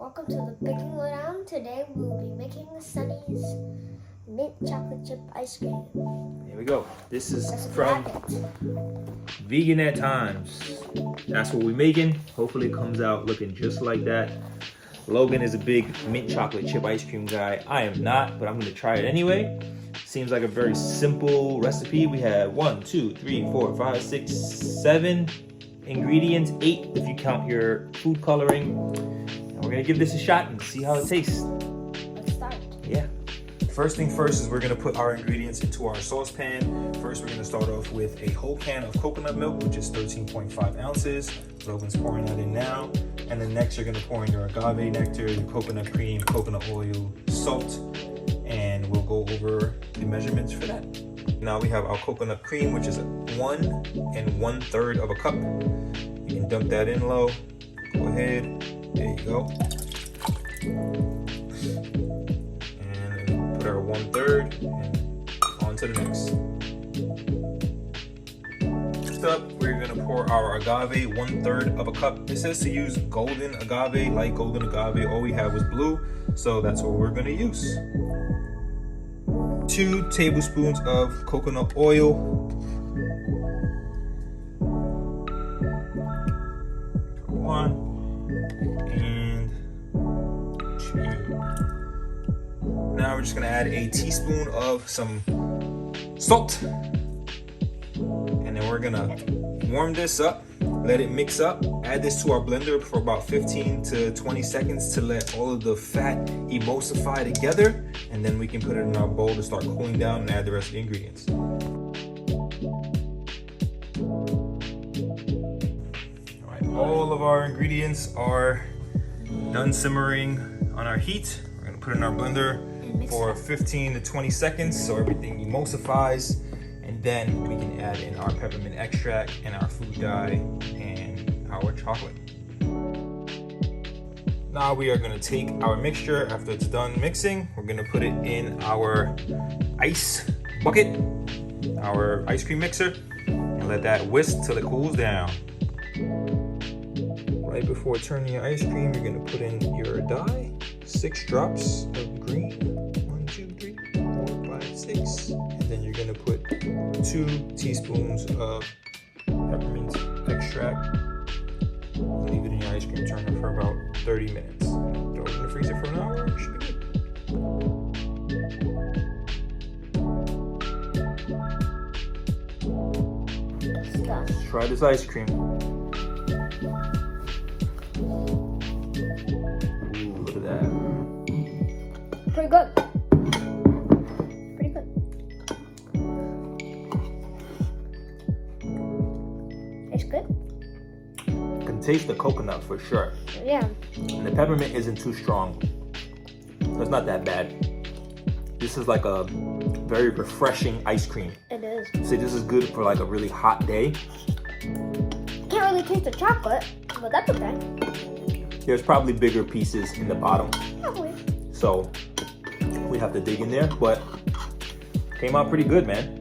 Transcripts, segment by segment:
Welcome to the Baking Lowdown. Today we will be making Sunny's mint chocolate chip ice cream. Here we go. This is That's from Vegan at Times. That's what we're making. Hopefully it comes out looking just like that. Logan is a big mint chocolate chip ice cream guy. I am not, but I'm gonna try it anyway. Seems like a very simple recipe. We have 1, 2, 3, 4, 5, 6, 7 ingredients, 8 if you count your food coloring. And we're gonna give this a shot and see how it tastes. Let's start. Yeah. First thing first is we're gonna put our ingredients into our saucepan. First, we're gonna start off with a whole can of coconut milk, which is 13.5 ounces. Logan's pouring that in now. And then next, you're gonna pour in your agave nectar, your coconut cream, coconut oil, salt, and we'll go over the measurements for that. Now we have our coconut cream, which is 1 1/3 of a cup. You can dump that in low. Go ahead. There you go. And put our 1/3 and on to the next. Next up, we're gonna pour our agave, 1/3 of a cup. It says to use golden agave, light golden agave. All we have was blue, so that's what we're gonna use. 2 tablespoons of coconut oil. 1 and 2. Now we're just gonna add a teaspoon of some salt. And then we're gonna warm this up, let it mix up, add this to our blender for about 15 to 20 seconds to let all of the fat emulsify together, and then we can put it in our bowl to start cooling down and add the rest of the ingredients. All right, all of our ingredients are done simmering on our heat. We're gonna put it in our blender for 15 to 20 seconds so everything emulsifies. And then we can add in our peppermint extract and our food dye and our chocolate. Now we are gonna take our mixture after it's done mixing. We're gonna put it in our ice bucket, our ice cream mixer, and let that whisk till it cools down. Right before turning your ice cream, you're gonna put in your dye, 6 drops of green, 1, 2, 3, 4, 5, 6. And then you're gonna put 2 teaspoons of peppermint extract. Leave it in your ice cream turner for about 30 minutes. Throw it in the freezer for an hour, it should be good. Let's try this ice cream. Ooh, look at that. Pretty good. It's good. Can taste the coconut for sure. Yeah. And the peppermint isn't too strong. It's not that bad. This is like a very refreshing ice cream. It is. See, this is good for like a really hot day. Can't really taste the chocolate, but that's okay. There's probably bigger pieces in the bottom. Probably. So we have to dig in there, but came out pretty good, man.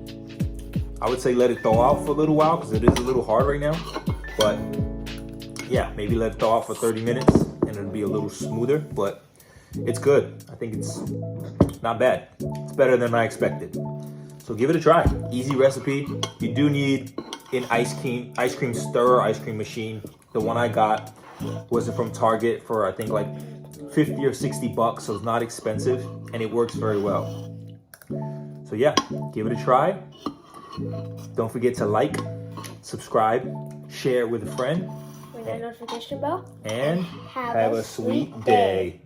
I would say let it thaw out for a little while because it is a little hard right now. But yeah, maybe let it thaw out for 30 minutes and it'll be a little smoother, but it's good. I think it's not bad. It's better than I expected. So give it a try. Easy recipe. You do need an ice cream stirrer, ice cream machine. The one I got was from Target for I think like 50 or 60 bucks, so it's not expensive and it works very well. So yeah, give it a try. Don't forget to like, subscribe, share it with a friend, Ring that notification bell. and have a sweet day.